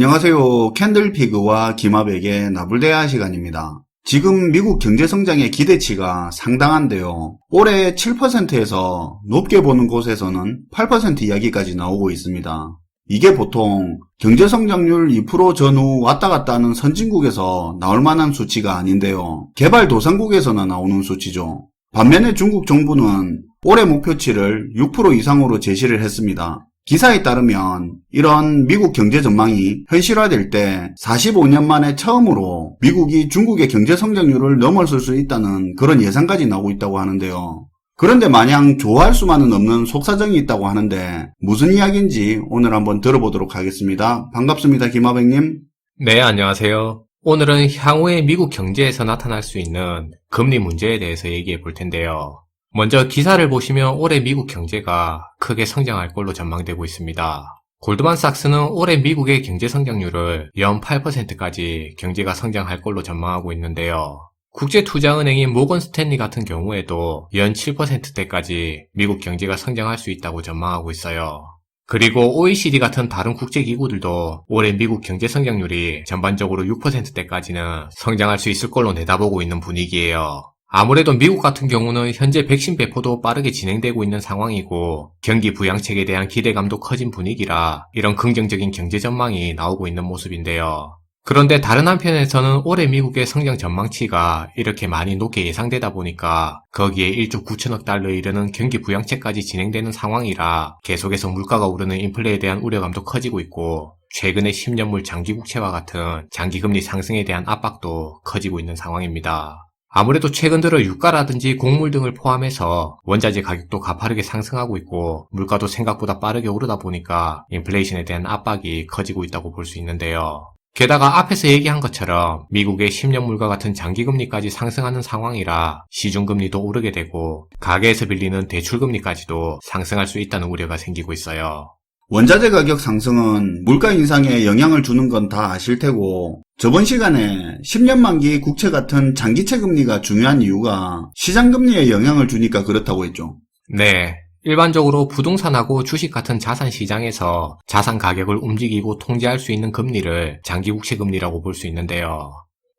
안녕하세요. 캔들피그와 김하백의 나불대화 시간입니다. 지금 미국 경제성장의 기대치가 상당한데요. 올해 7%에서 높게 보는 곳에서는 8% 이야기까지 나오고 있습니다. 이게 보통 경제성장률 2% 전후 왔다 갔다 하는 선진국에서 나올 만한 수치가 아닌데요. 개발도상국에서나 나오는 수치죠. 반면에 중국 정부는 올해 목표치를 6% 이상으로 제시를 했습니다. 기사에 따르면 이런 미국 경제 전망이 현실화될 때 45년 만에 처음으로 미국이 중국의 경제 성장률을 넘어설 수 있다는 그런 예상까지 나오고 있다고 하는데요. 그런데 마냥 좋아할 수만은 없는 속사정이 있다고 하는데 무슨 이야기인지 오늘 한번 들어보도록 하겠습니다. 반갑습니다. 김하백님. 네, 안녕하세요. 오늘은 향후에 미국 경제에서 나타날 수 있는 금리 문제에 대해서 얘기해 볼 텐데요. 먼저 기사를 보시면 올해 미국 경제가 크게 성장할 걸로 전망되고 있습니다. 골드만삭스는 올해 미국의 경제 성장률을 연 8%까지 경제가 성장할 걸로 전망하고 있는데요. 국제투자은행인 모건 스탠리 같은 경우에도 연 7%대까지 미국 경제가 성장할 수 있다고 전망하고 있어요. 그리고 OECD 같은 다른 국제기구들도 올해 미국 경제 성장률이 전반적으로 6%대까지는 성장할 수 있을 걸로 내다보고 있는 분위기예요. 아무래도 미국 같은 경우는 현재 백신 배포도 빠르게 진행되고 있는 상황이고 경기 부양책에 대한 기대감도 커진 분위기라 이런 긍정적인 경제 전망이 나오고 있는 모습인데요. 그런데 다른 한편에서는 올해 미국의 성장 전망치가 이렇게 많이 높게 예상되다 보니까 거기에 1조 9천억 달러에 이르는 경기 부양책까지 진행되는 상황이라 계속해서 물가가 오르는 인플레에 대한 우려감도 커지고 있고 최근에 10년물 장기국채와 같은 장기금리 상승에 대한 압박도 커지고 있는 상황입니다. 아무래도 최근 들어 유가라든지 곡물 등을 포함해서 원자재 가격도 가파르게 상승하고 있고 물가도 생각보다 빠르게 오르다 보니까 인플레이션에 대한 압박이 커지고 있다고 볼 수 있는데요. 게다가 앞에서 얘기한 것처럼 미국의 10년 물가 같은 장기금리까지 상승하는 상황이라 시중금리도 오르게 되고 가계에서 빌리는 대출금리까지도 상승할 수 있다는 우려가 생기고 있어요. 원자재 가격 상승은 물가 인상에 영향을 주는 건 다 아실 테고 저번 시간에 10년 만기 국채 같은 장기채 금리가 중요한 이유가 시장 금리에 영향을 주니까 그렇다고 했죠. 네. 일반적으로 부동산하고 주식 같은 자산 시장에서 자산 가격을 움직이고 통제할 수 있는 금리를 장기국채 금리라고 볼 수 있는데요.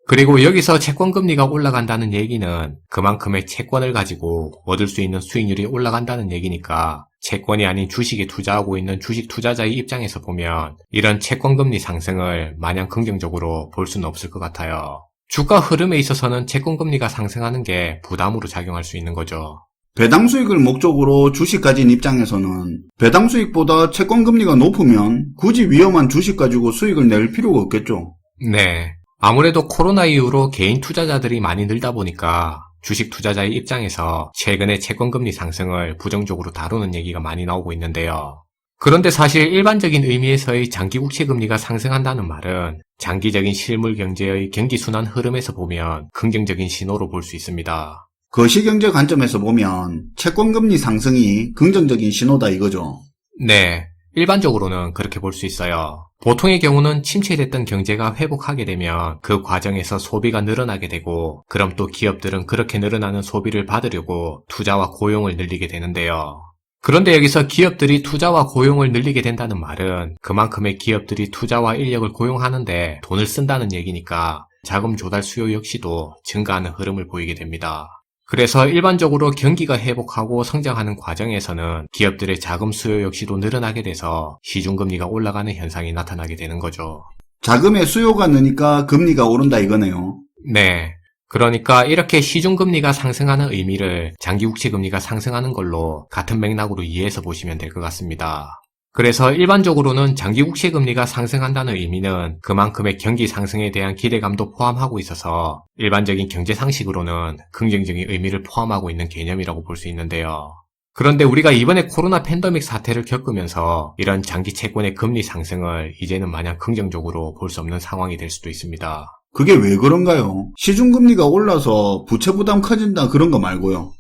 그리고 여기서 채권금리가 올라간다는 얘기는 그만큼의 채권을 가지고 얻을 수 있는 수익률이 올라간다는 얘기니까 채권이 아닌 주식에 투자하고 있는 주식 투자자의 입장에서 보면 이런 채권금리 상승을 마냥 긍정적으로 볼 수는 없을 것 같아요. 주가 흐름에 있어서는 채권금리가 상승하는 게 부담으로 작용할 수 있는 거죠. 배당 수익을 목적으로 주식 가진 입장에서는 배당 수익보다 채권 금리가 높으면 굳이 위험한 주식 가지고 수익을 낼 필요가 없겠죠. 네. 아무래도 코로나 이후로 개인 투자자들이 많이 늘다 보니까 주식 투자자의 입장에서 최근에 채권금리 상승을 부정적으로 다루는 얘기가 많이 나오고 있는데요. 그런데 사실 일반적인 의미에서의 장기국채 금리가 상승한다는 말은 장기적인 실물 경제의 경기순환 흐름에서 보면 긍정적인 신호로 볼 수 있습니다. 거시경제 관점에서 보면 채권금리 상승이 긍정적인 신호다 이거죠. 네, 일반적으로는 그렇게 볼 수 있어요. 보통의 경우는 침체됐던 경제가 회복하게 되면 그 과정에서 소비가 늘어나게 되고 그럼 또 기업들은 그렇게 늘어나는 소비를 받으려고 투자와 고용을 늘리게 되는데요. 그런데 여기서 기업들이 투자와 고용을 늘리게 된다는 말은 그만큼의 기업들이 투자와 인력을 고용하는데 돈을 쓴다는 얘기니까 자금 조달 수요 역시도 증가하는 흐름을 보이게 됩니다. 그래서 일반적으로 경기가 회복하고 성장하는 과정에서는 기업들의 자금 수요 역시도 늘어나게 돼서 시중금리가 올라가는 현상이 나타나게 되는 거죠. 자금의 수요가 느니까 금리가 오른다 이거네요. 네. 그러니까 이렇게 시중금리가 상승하는 의미를 장기국채 금리가 상승하는 걸로 같은 맥락으로 이해해서 보시면 될 것 같습니다. 그래서 일반적으로는 장기국채 금리가 상승한다는 의미는 그만큼의 경기 상승에 대한 기대감도 포함하고 있어서 일반적인 경제 상식으로는 긍정적인 의미를 포함하고 있는 개념이라고 볼 수 있는데요. 그런데 우리가 이번에 코로나 팬데믹 사태를 겪으면서 이런 장기 채권의 금리 상승을 이제는 마냥 긍정적으로 볼 수 없는 상황이 될 수도 있습니다. 그게 왜 그런가요? 시중금리가 올라서 부채 부담 커진다 그런 거 말고요.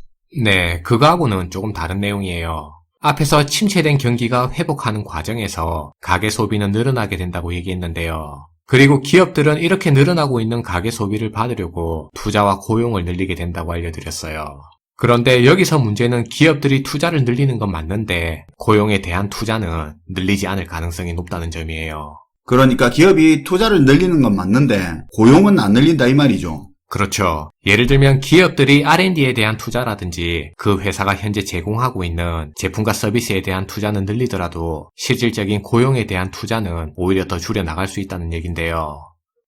네, 그거하고는 조금 다른 내용이에요. 앞에서 침체된 경기가 회복하는 과정에서 가계 소비는 늘어나게 된다고 얘기했는데요. 그리고 기업들은 이렇게 늘어나고 있는 가계 소비를 받으려고 투자와 고용을 늘리게 된다고 알려드렸어요. 그런데 여기서 문제는 기업들이 투자를 늘리는 건 맞는데 고용에 대한 투자는 늘리지 않을 가능성이 높다는 점이에요. 그러니까 기업이 투자를 늘리는 건 맞는데 고용은 안 늘린다 이 말이죠. 그렇죠. 예를 들면 기업들이 R&D에 대한 투자라든지 그 회사가 현재 제공하고 있는 제품과 서비스에 대한 투자는 늘리더라도 실질적인 고용에 대한 투자는 오히려 더 줄여나갈 수 있다는 얘긴데요.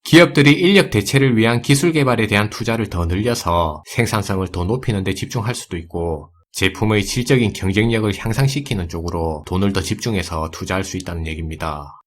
기업들이 인력 대체를 위한 기술 개발에 대한 투자를 더 늘려서 생산성을 더 높이는 데 집중할 수도 있고 제품의 질적인 경쟁력을 향상시키는 쪽으로 돈을 더 집중해서 투자할 수 있다는 얘기입니다.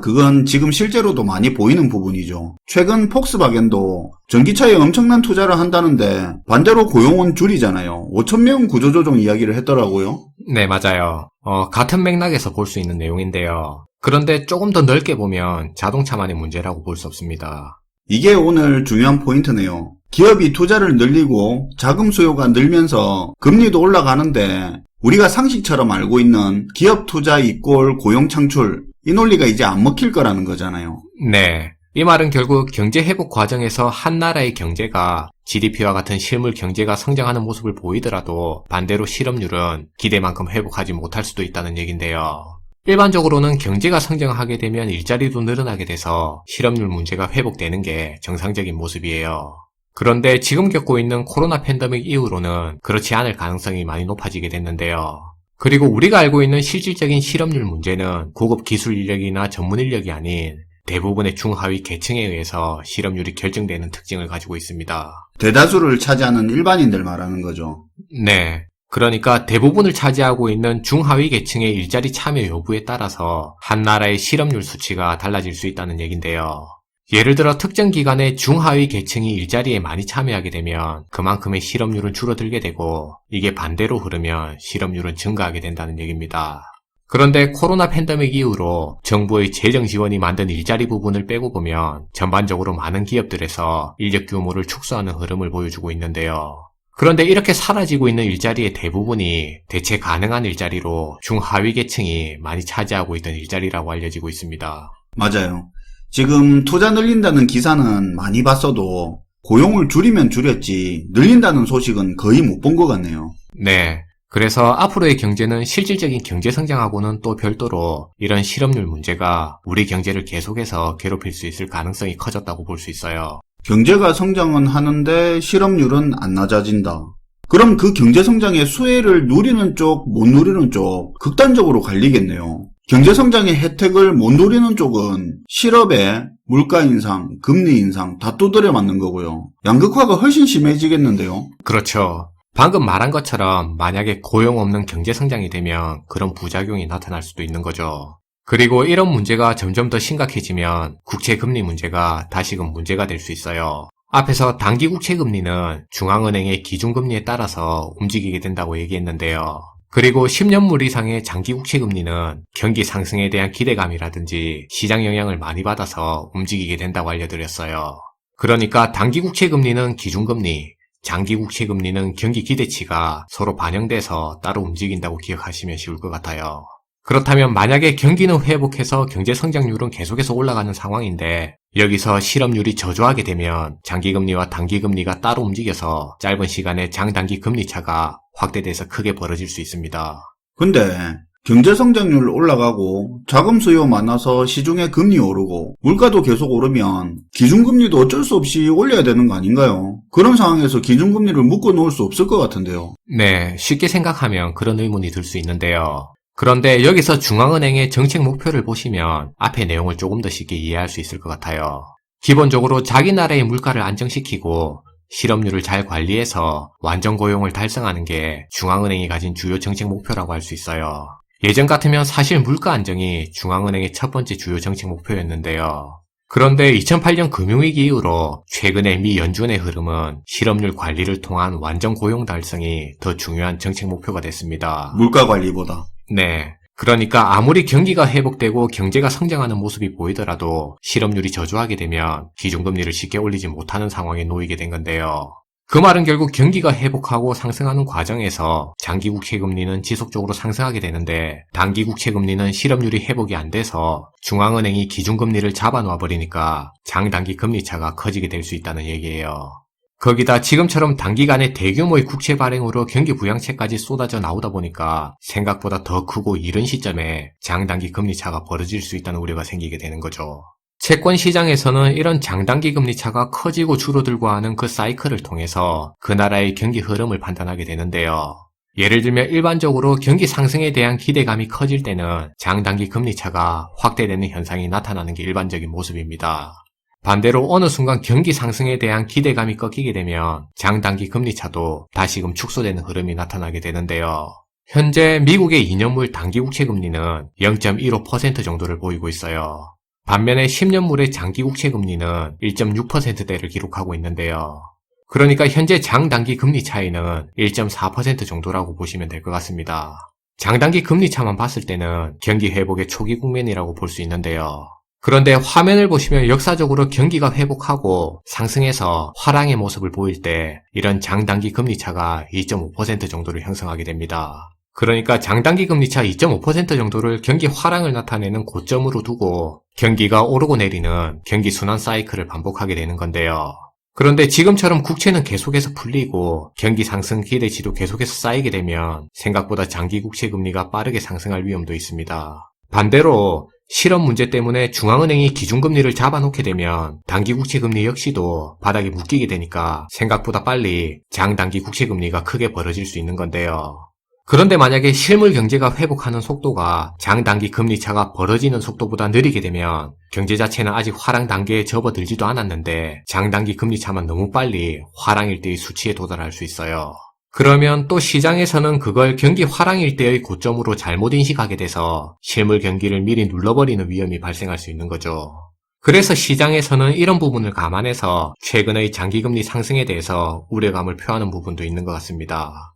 그건 지금 실제로도 많이 보이는 부분이죠. 최근 폭스바겐도 전기차에 엄청난 투자를 한다는데 반대로 고용은 줄이잖아요. 5,000명 구조조정 이야기를 했더라고요. 네, 맞아요. 같은 맥락에서 볼 수 있는 내용인데요. 그런데 조금 더 넓게 보면 자동차만의 문제라고 볼 수 없습니다. 이게 오늘 중요한 포인트네요. 기업이 투자를 늘리고 자금 수요가 늘면서 금리도 올라가는데 우리가 상식처럼 알고 있는 기업 투자 이꼴 고용 창출 이 논리가 이제 안 먹힐 거라는 거잖아요. 네. 이 말은 결국 경제 회복 과정에서 한 나라의 경제가 GDP와 같은 실물 경제가 성장하는 모습을 보이더라도 반대로 실업률은 기대만큼 회복하지 못할 수도 있다는 얘긴데요. 일반적으로는 경제가 성장하게 되면 일자리도 늘어나게 돼서 실업률 문제가 회복되는 게 정상적인 모습이에요. 그런데 지금 겪고 있는 코로나 팬데믹 이후로는 그렇지 않을 가능성이 많이 높아지게 됐는데요. 그리고 우리가 알고 있는 실질적인 실업률 문제는 고급 기술 인력이나 전문 인력이 아닌 대부분의 중하위 계층에 의해서 실업률이 결정되는 특징을 가지고 있습니다. 대다수를 차지하는 일반인들 말하는 거죠. 네. 그러니까 대부분을 차지하고 있는 중하위 계층의 일자리 참여 여부에 따라서 한 나라의 실업률 수치가 달라질 수 있다는 얘긴데요. 예를 들어 특정 기간에 중하위 계층이 일자리에 많이 참여하게 되면 그만큼의 실업률은 줄어들게 되고 이게 반대로 흐르면 실업률은 증가하게 된다는 얘기입니다. 그런데 코로나 팬데믹 이후로 정부의 재정 지원이 만든 일자리 부분을 빼고 보면 전반적으로 많은 기업들에서 인력 규모를 축소하는 흐름을 보여주고 있는데요. 그런데 이렇게 사라지고 있는 일자리의 대부분이 대체 가능한 일자리로 중하위 계층이 많이 차지하고 있던 일자리라고 알려지고 있습니다. 맞아요. 지금 투자 늘린다는 기사는 많이 봤어도 고용을 줄이면 줄였지 늘린다는 소식은 거의 못 본 것 같네요. 네. 그래서 앞으로의 경제는 실질적인 경제 성장하고는 또 별도로 이런 실업률 문제가 우리 경제를 계속해서 괴롭힐 수 있을 가능성이 커졌다고 볼 수 있어요. 경제가 성장은 하는데 실업률은 안 낮아진다. 그럼 그 경제 성장의 수혜를 누리는 쪽, 못 누리는 쪽 극단적으로 갈리겠네요. 경제 성장의 혜택을 못 누리는 쪽은 실업에 물가 인상, 금리 인상 다 두드려 맞는 거고요. 양극화가 훨씬 심해지겠는데요. 그렇죠. 방금 말한 것처럼 만약에 고용 없는 경제 성장이 되면 그런 부작용이 나타날 수도 있는 거죠. 그리고 이런 문제가 점점 더 심각해지면 국채 금리 문제가 다시금 문제가 될 수 있어요. 앞에서 단기 국채 금리는 중앙은행의 기준금리에 따라서 움직이게 된다고 얘기했는데요. 그리고 10년물 이상의 장기 국채 금리는 경기 상승에 대한 기대감이라든지 시장 영향을 많이 받아서 움직이게 된다고 알려드렸어요. 그러니까 단기 국채 금리는 기준금리, 장기 국채 금리는 경기 기대치가 서로 반영돼서 따로 움직인다고 기억하시면 쉬울 것 같아요. 그렇다면 만약에 경기는 회복해서 경제 성장률은 계속해서 올라가는 상황인데 여기서 실업률이 저조하게 되면 장기금리와 단기금리가 따로 움직여서 짧은 시간에 장단기 금리 차가 확대돼서 크게 벌어질 수 있습니다. 근데 경제 성장률 올라가고 자금 수요 많아서 시중에 금리 오르고 물가도 계속 오르면 기준금리도 어쩔 수 없이 올려야 되는 거 아닌가요? 그런 상황에서 기준금리를 묶어 놓을 수 없을 것 같은데요. 네, 쉽게 생각하면 그런 의문이 들 수 있는데요. 그런데 여기서 중앙은행의 정책 목표를 보시면 앞의 내용을 조금 더 쉽게 이해할 수 있을 것 같아요. 기본적으로 자기 나라의 물가를 안정시키고 실업률을 잘 관리해서 완전 고용을 달성하는 게 중앙은행이 가진 주요 정책 목표라고 할 수 있어요. 예전 같으면 사실 물가 안정이 중앙은행의 첫 번째 주요 정책 목표였는데요. 그런데 2008년 금융위기 이후로 최근의 미 연준의 흐름은 실업률 관리를 통한 완전 고용 달성이 더 중요한 정책 목표가 됐습니다. 물가 관리보다. 네. 그러니까 아무리 경기가 회복되고 경제가 성장하는 모습이 보이더라도 실업률이 저조하게 되면 기준금리를 쉽게 올리지 못하는 상황에 놓이게 된 건데요. 그 말은 결국 경기가 회복하고 상승하는 과정에서 장기 국채 금리는 지속적으로 상승하게 되는데 단기 국채 금리는 실업률이 회복이 안 돼서 중앙은행이 기준금리를 잡아놔 버리니까 장단기 금리 차가 커지게 될 수 있다는 얘기예요. 거기다 지금처럼 단기간에 대규모의 국채 발행으로 경기 부양책까지 쏟아져 나오다 보니까 생각보다 더 크고 이른 시점에 장단기 금리 차가 벌어질 수 있다는 우려가 생기게 되는 거죠. 채권 시장에서는 이런 장단기 금리 차가 커지고 줄어들고 하는 그 사이클을 통해서 그 나라의 경기 흐름을 판단하게 되는데요. 예를 들면 일반적으로 경기 상승에 대한 기대감이 커질 때는 장단기 금리 차가 확대되는 현상이 나타나는 게 일반적인 모습입니다. 반대로 어느 순간 경기 상승에 대한 기대감이 꺾이게 되면 장단기 금리 차도 다시금 축소되는 흐름이 나타나게 되는데요. 현재 미국의 2년물 단기 국채 금리는 0.15% 정도를 보이고 있어요. 반면에 10년물의 장기 국채 금리는 1.6%대를 기록하고 있는데요. 그러니까 현재 장단기 금리 차이는 1.4% 정도라고 보시면 될 것 같습니다. 장단기 금리 차만 봤을 때는 경기 회복의 초기 국면이라고 볼 수 있는데요. 그런데 화면을 보시면 역사적으로 경기가 회복하고 상승해서 화랑의 모습을 보일 때 이런 장단기 금리 차가 2.5% 정도를 형성하게 됩니다. 그러니까 장단기 금리 차 2.5% 정도를 경기 화랑을 나타내는 고점으로 두고 경기가 오르고 내리는 경기 순환 사이클을 반복하게 되는 건데요. 그런데 지금처럼 국채는 계속해서 풀리고 경기 상승 기대치도 계속해서 쌓이게 되면 생각보다 장기 국채 금리가 빠르게 상승할 위험도 있습니다. 반대로 실업 문제 때문에 중앙은행이 기준금리를 잡아놓게 되면 단기 국채 금리 역시도 바닥에 묶이게 되니까 생각보다 빨리 장단기 국채 금리가 크게 벌어질 수 있는 건데요. 그런데 만약에 실물 경제가 회복하는 속도가 장단기 금리 차가 벌어지는 속도보다 느리게 되면 경제 자체는 아직 화랑 단계에 접어들지도 않았는데 장단기 금리 차만 너무 빨리 화랑일 때의 수치에 도달할 수 있어요. 그러면 또 시장에서는 그걸 경기 화랑일 때의 고점으로 잘못 인식하게 돼서 실물 경기를 미리 눌러버리는 위험이 발생할 수 있는 거죠. 그래서 시장에서는 이런 부분을 감안해서 최근의 장기금리 상승에 대해서 우려감을 표하는 부분도 있는 것 같습니다.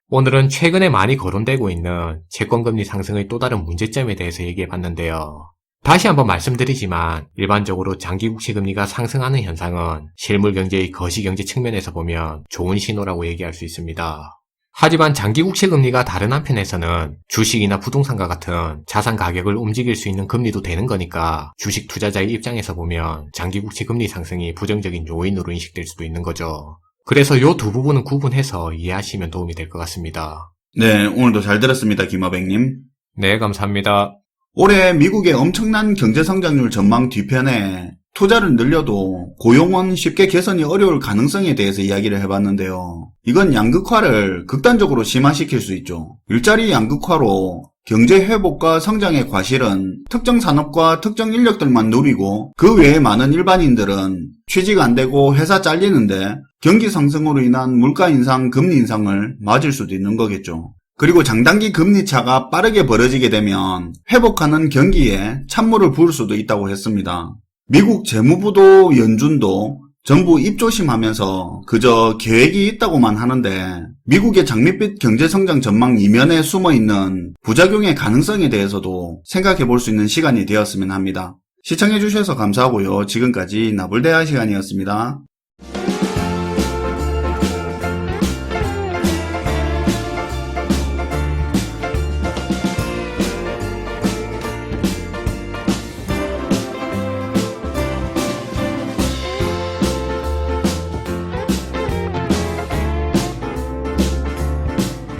오늘은 최근에 많이 거론되고 있는 채권금리 상승의 또 다른 문제점에 대해서 얘기해봤는데요. 다시 한번 말씀드리지만 일반적으로 장기 국채 금리가 상승하는 현상은 실물 경제의 거시경제 측면에서 보면 좋은 신호라고 얘기할 수 있습니다. 하지만 장기 국채 금리가 다른 한편에서는 주식이나 부동산과 같은 자산 가격을 움직일 수 있는 금리도 되는 거니까 주식 투자자의 입장에서 보면 장기 국채 금리 상승이 부정적인 요인으로 인식될 수도 있는 거죠. 그래서 요 두 부분은 구분해서 이해하시면 도움이 될 것 같습니다. 네, 오늘도 잘 들었습니다, 김하백님. 네, 감사합니다. 올해 미국의 엄청난 경제성장률 전망 뒤편에 투자를 늘려도 고용은 쉽게 개선이 어려울 가능성에 대해서 이야기를 해봤는데요. 이건 양극화를 극단적으로 심화시킬 수 있죠. 일자리 양극화로 경제 회복과 성장의 과실은 특정 산업과 특정 인력들만 누리고 그 외에 많은 일반인들은 취직 안 되고 회사 잘리는데 경기 상승으로 인한 물가 인상, 금리 인상을 맞을 수도 있는 거겠죠. 그리고 장단기 금리 차가 빠르게 벌어지게 되면 회복하는 경기에 찬물을 부을 수도 있다고 했습니다. 미국 재무부도 연준도 정부 입조심하면서 그저 계획이 있다고만 하는데 미국의 장밋빛 경제성장 전망 이면에 숨어있는 부작용의 가능성에 대해서도 생각해 볼 수 있는 시간이 되었으면 합니다. 시청해 주셔서 감사하고요. 지금까지 나불대화 시간이었습니다.